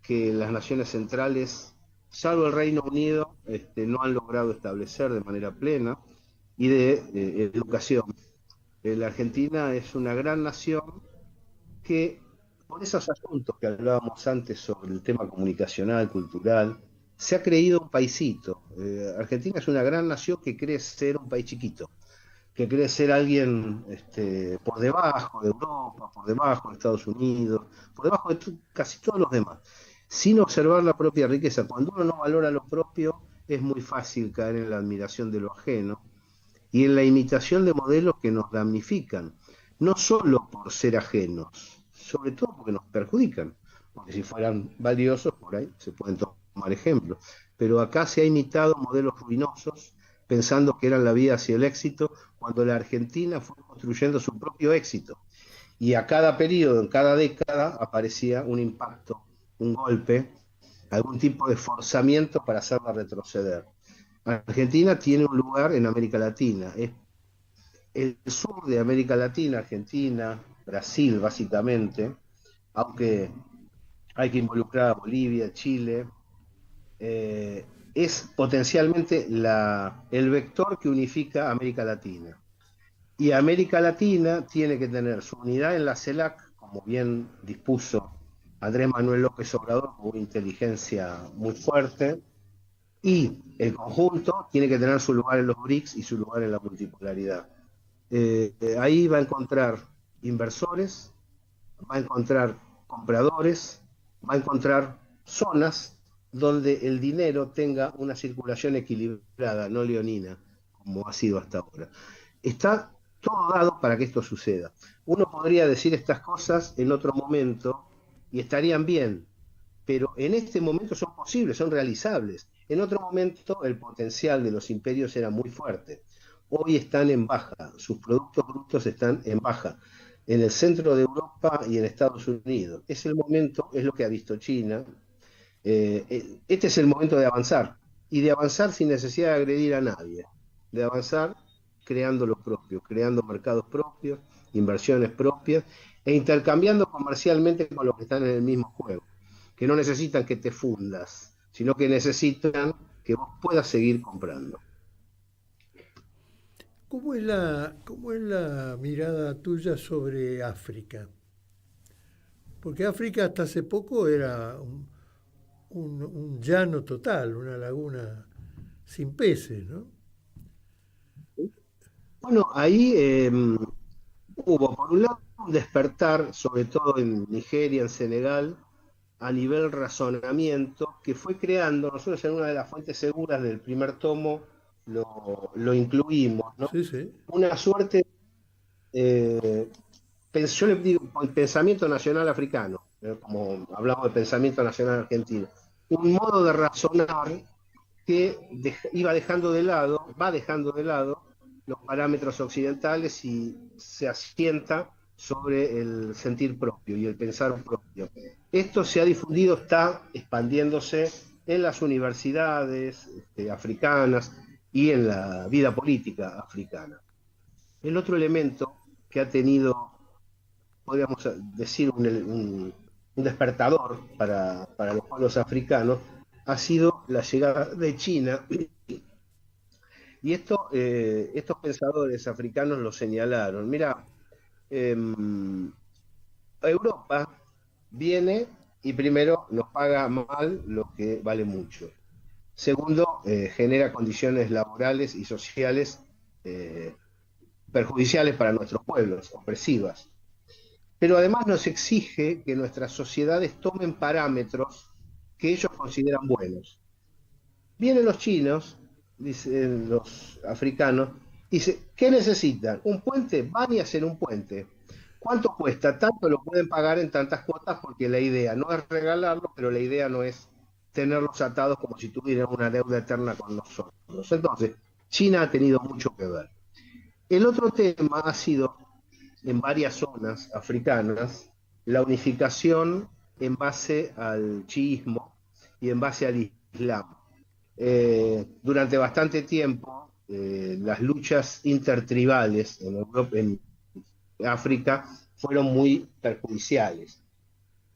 que las naciones centrales, salvo el Reino Unido, no han logrado establecer de manera plena, y de educación. La Argentina es una gran nación que, por esos asuntos que hablábamos antes sobre el tema comunicacional, cultural, se ha creído un paisito. Argentina es una gran nación que cree ser un país chiquito, que cree ser alguien por debajo de Europa, por debajo de Estados Unidos, por debajo de casi todos los demás, sin observar la propia riqueza. Cuando uno no valora lo propio, es muy fácil caer en la admiración de lo ajeno y en la imitación de modelos que nos damnifican, no solo por ser ajenos, sobre todo porque nos perjudican, porque si fueran valiosos, por ahí se pueden tomar ejemplos, pero acá se ha imitado modelos ruinosos, pensando que eran la vía hacia el éxito, cuando la Argentina fue construyendo su propio éxito, y a cada periodo, en cada década, aparecía un impacto, un golpe, algún tipo de forzamiento para hacerla retroceder. Argentina tiene un lugar en América Latina, es el sur de América Latina, Argentina, Brasil básicamente, aunque hay que involucrar a Bolivia, Chile, es potencialmente el vector que unifica a América Latina. Y América Latina tiene que tener su unidad en la CELAC, como bien dispuso Andrés Manuel López Obrador, con una inteligencia muy fuerte, y el conjunto tiene que tener su lugar en los BRICS y su lugar en la multipolaridad. Ahí va a encontrar inversores, va a encontrar compradores, va a encontrar zonas donde el dinero tenga una circulación equilibrada, no leonina, como ha sido hasta ahora. Está todo dado para que esto suceda. Uno podría decir estas cosas en otro momento y estarían bien, pero en este momento son posibles, son realizables. En otro momento el potencial de los imperios era muy fuerte. Hoy están en baja, sus productos brutos están en baja, en el centro de Europa y en Estados Unidos. Es el momento, es lo que ha visto China. Este es el momento de avanzar, y de avanzar sin necesidad de agredir a nadie, de avanzar creando lo propio, creando mercados propios, inversiones propias, e intercambiando comercialmente con los que están en el mismo juego, que no necesitan que te fundas, sino que necesitan que vos puedas seguir comprando. ¿Cómo es la mirada tuya sobre África? Porque África hasta hace poco era un llano total, una laguna sin peces, ¿no? Bueno, ahí hubo por un lado un despertar, sobre todo en Nigeria, en Senegal, a nivel razonamiento, que fue creando, nosotros en una de las fuentes seguras del primer tomo lo incluimos, ¿no? Sí, sí. Una suerte, yo le digo, el pensamiento nacional africano, como hablamos de pensamiento nacional argentino, un modo de razonar que va dejando de lado los parámetros occidentales y se asienta sobre el sentir propio y el pensar propio. Esto se ha difundido, está expandiéndose en las universidades africanas y en la vida política africana. El otro elemento que ha tenido, podríamos decir, un despertador para los pueblos africanos ha sido la llegada de China. Y estos pensadores africanos lo señalaron. Mira, Europa viene y primero nos paga mal lo que vale mucho. Segundo, genera condiciones laborales y sociales perjudiciales para nuestros pueblos, opresivas. Pero además nos exige que nuestras sociedades tomen parámetros que ellos consideran buenos. Vienen los chinos, dicen los africanos, dice, ¿qué necesitan? ¿Un puente? Van y hacen un puente. ¿Cuánto cuesta? Tanto lo pueden pagar en tantas cuotas, porque la idea no es regalarlo, pero la idea no es tenerlos atados como si tuvieran una deuda eterna con nosotros. Entonces, China ha tenido mucho que ver. El otro tema ha sido, en varias zonas africanas, la unificación en base al chiismo y en base al Islam. Durante bastante tiempo, las luchas intertribales en África fueron muy perjudiciales.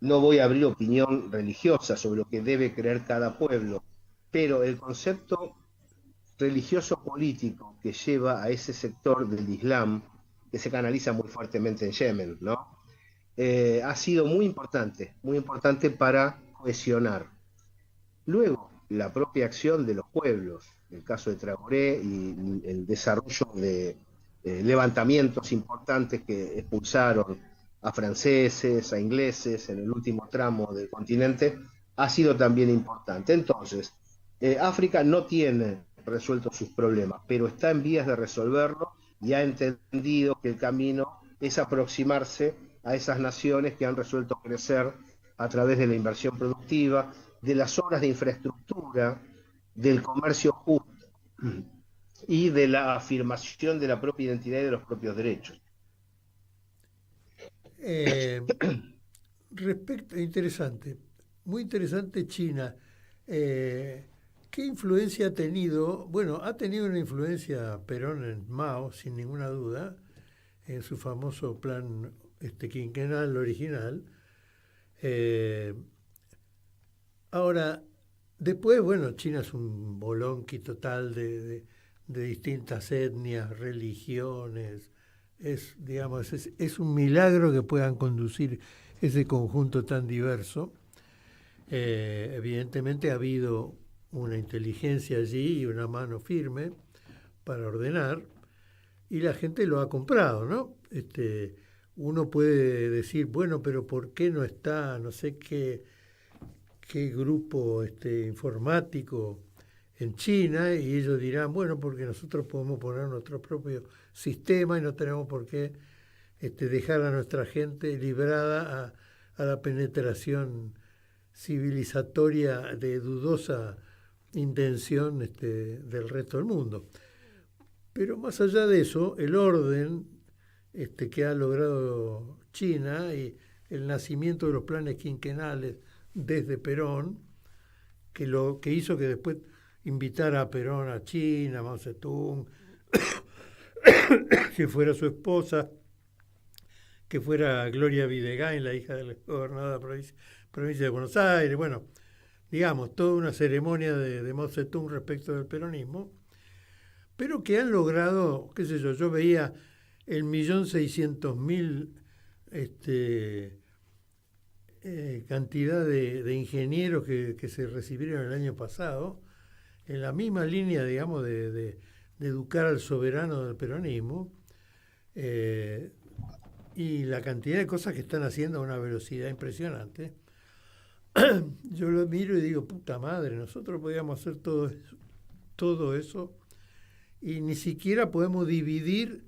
No voy a abrir opinión religiosa sobre lo que debe creer cada pueblo, pero el concepto religioso político que lleva a ese sector del Islam, que se canaliza muy fuertemente en Yemen, ¿no? Ha sido muy importante para cohesionar. Luego, la propia acción de los pueblos, el caso de Traoré y el desarrollo de levantamientos importantes que expulsaron a franceses, a ingleses en el último tramo del continente, ha sido también importante. Entonces, África no tiene resueltos sus problemas, pero está en vías de resolverlo y ha entendido que el camino es aproximarse a esas naciones que han resuelto crecer a través de la inversión productiva, de las obras de infraestructura, del comercio justo y de la afirmación de la propia identidad y de los propios derechos. Interesante, muy interesante China. ¿Qué influencia ha tenido? Bueno, ha tenido una influencia Perón en Mao, sin ninguna duda, en su famoso plan quinquenal original. Ahora, después, bueno, China es un bolonqui total de distintas etnias, religiones. Digamos, es un milagro que puedan conducir ese conjunto tan diverso. Evidentemente ha habido una inteligencia allí y una mano firme para ordenar, y la gente lo ha comprado, ¿no? Uno puede decir, bueno, pero ¿por qué no está, no sé qué grupo informático en China? Y ellos dirán, bueno, porque nosotros podemos poner nuestro propio sistema y no tenemos por qué dejar a nuestra gente librada a la penetración civilizatoria de dudosa intención del resto del mundo. Pero más allá de eso, el orden que ha logrado China y el nacimiento de los planes quinquenales desde Perón, que hizo que después invitara a Perón a China, a Mao Zedong, que fuera su esposa, que fuera Gloria Videgain, la hija del gobernador de la provincia de Buenos Aires, bueno, digamos, toda una ceremonia de Mao Zedong respecto del peronismo, pero que han logrado, qué sé yo veía el 1.600.000 cantidad de ingenieros que se recibieron el año pasado, en la misma línea, digamos, de educar al soberano del peronismo, y la cantidad de cosas que están haciendo a una velocidad impresionante. Yo lo miro y digo, puta madre, nosotros podíamos hacer todo eso y ni siquiera podemos dividir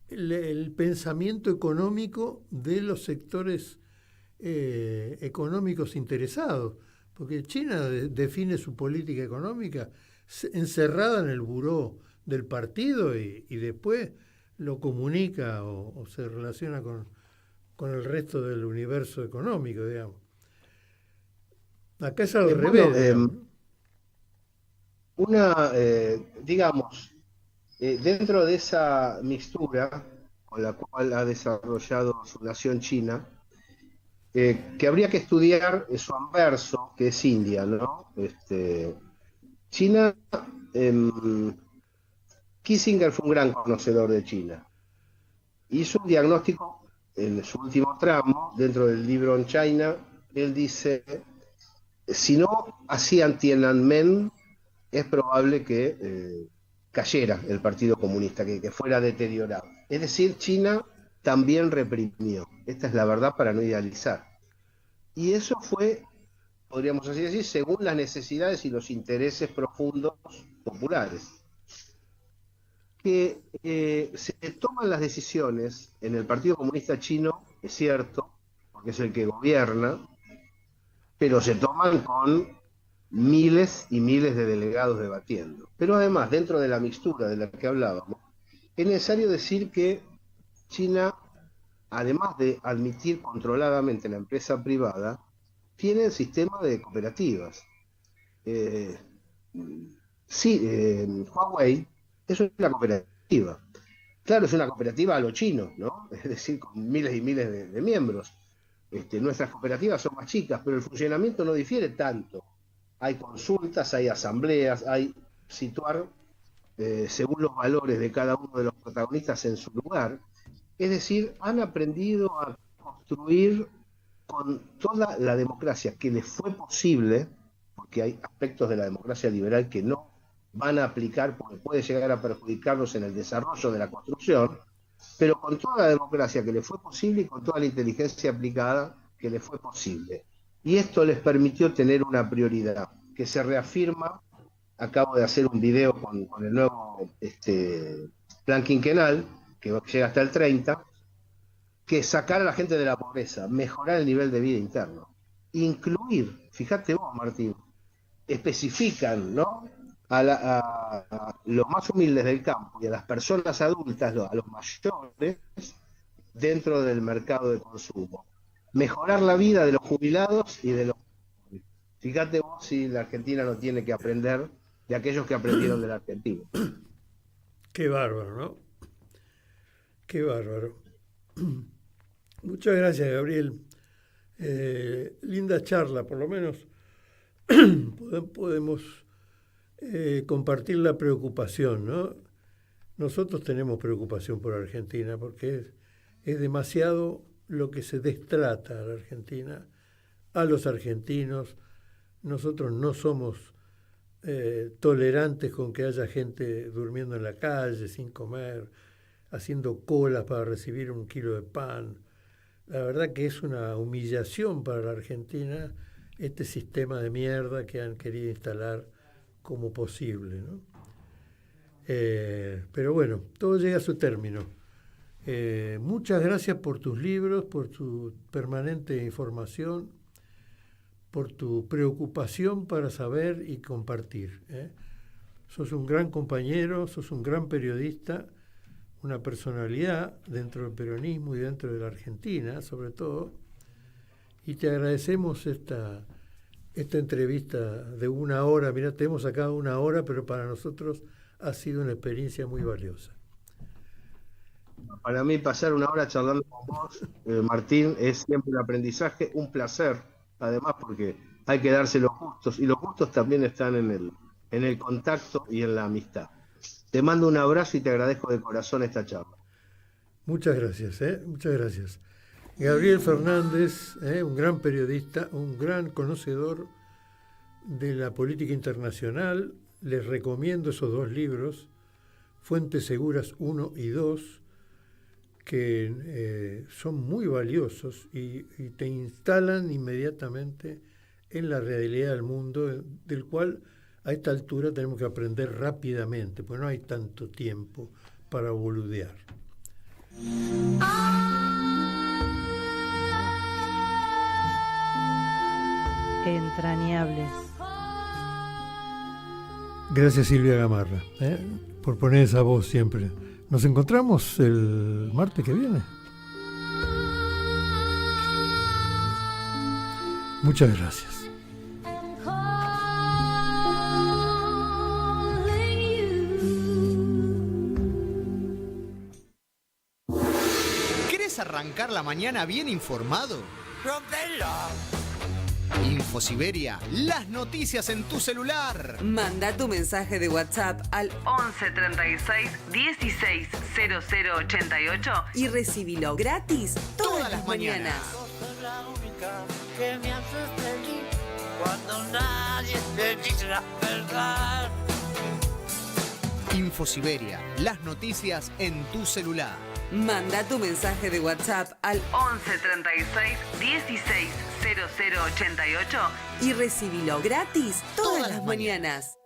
el pensamiento económico de los sectores económicos interesados, porque China define su política económica encerrada en el buró del partido y después lo comunica o se relaciona con el resto del universo económico, digamos. Acá es al revés. Dentro de esa mixtura con la cual ha desarrollado su nación China, que habría que estudiar su anverso, que es India, ¿no? China, Kissinger fue un gran conocedor de China. Hizo un diagnóstico en su último tramo, dentro del libro On China. Él dice, si no hacían Tiananmen, es probable que cayera el Partido Comunista, que fuera deteriorado. Es decir, China también reprimió. Esta es la verdad para no idealizar. Y eso fue, podríamos así decir, según las necesidades y los intereses profundos populares. Que se toman las decisiones en el Partido Comunista Chino, es cierto, porque es el que gobierna, pero se toman con miles y miles de delegados debatiendo. Pero además, dentro de la mixtura de la que hablábamos, es necesario decir que China, además de admitir controladamente la empresa privada, tiene el sistema de cooperativas. Huawei es una cooperativa. Claro, es una cooperativa a lo chino, ¿no? Es decir, con miles y miles de miembros. Nuestras cooperativas son más chicas, pero el funcionamiento no difiere tanto. Hay consultas, hay asambleas, hay situar según los valores de cada uno de los protagonistas en su lugar. Es decir, han aprendido a construir con toda la democracia que les fue posible, porque hay aspectos de la democracia liberal que no van a aplicar porque puede llegar a perjudicarlos en el desarrollo de la construcción, pero con toda la democracia que les fue posible y con toda la inteligencia aplicada que les fue posible. Y esto les permitió tener una prioridad que se reafirma. Acabo de hacer un video con el nuevo plan quinquenal, que llega hasta el 30, que es sacar a la gente de la pobreza, mejorar el nivel de vida interno, incluir, fíjate vos, Martín, especifican, ¿no?, a los más humildes del campo y a las personas adultas, a los mayores, dentro del mercado de consumo. Mejorar la vida de los jubilados y de los... Fíjate vos si la Argentina no tiene que aprender de aquellos que aprendieron de la Argentina. Qué bárbaro, ¿no? Qué bárbaro. Muchas gracias, Gabriel. Linda charla, por lo menos podemos compartir la preocupación, ¿no? Nosotros tenemos preocupación por Argentina porque es demasiado lo que se destrata a la Argentina, a los argentinos. Nosotros no somos tolerantes con que haya gente durmiendo en la calle, sin comer, haciendo colas para recibir 1 kilo de pan. La verdad que es una humillación para la Argentina este sistema de mierda que han querido instalar como posible, ¿no? Pero bueno, todo llega a su término. Muchas gracias por tus libros, por tu permanente información, por tu preocupación para saber y compartir. Sos un gran compañero, sos un gran periodista, una personalidad dentro del peronismo y dentro de la Argentina, sobre todo, y te agradecemos esta entrevista de 1 hora. Mirá, te hemos sacado 1 hora, pero para nosotros ha sido una experiencia muy valiosa. Para mí pasar 1 hora charlando con vos, Martín, es siempre un aprendizaje, un placer, además porque hay que darse los gustos, y los gustos también están en el contacto y en la amistad. Te mando un abrazo y te agradezco de corazón esta charla. Muchas gracias, muchas gracias. Gabriel Fernández, un gran periodista, un gran conocedor de la política internacional. Les recomiendo esos 2 libros, Fuentes Seguras 1 y 2, que son muy valiosos y te instalan inmediatamente en la realidad del mundo, del cual a esta altura tenemos que aprender rápidamente, porque no hay tanto tiempo para boludear. Entrañables. Gracias, Silvia Gamarra, por poner esa voz siempre. Nos encontramos el martes que viene. Muchas gracias. ¿Querés arrancar la mañana bien informado? Infosiberia, las noticias en tu celular. Manda tu mensaje de WhatsApp al 11 36 16 00 88 y recibilo gratis todas las mañanas. Sos la única que me haces feliz cuando nadie te dice la verdad. Infosiberia, las noticias en tu celular. Manda tu mensaje de WhatsApp al 11 36 16 00 88 y recibilo gratis todas las mañanas.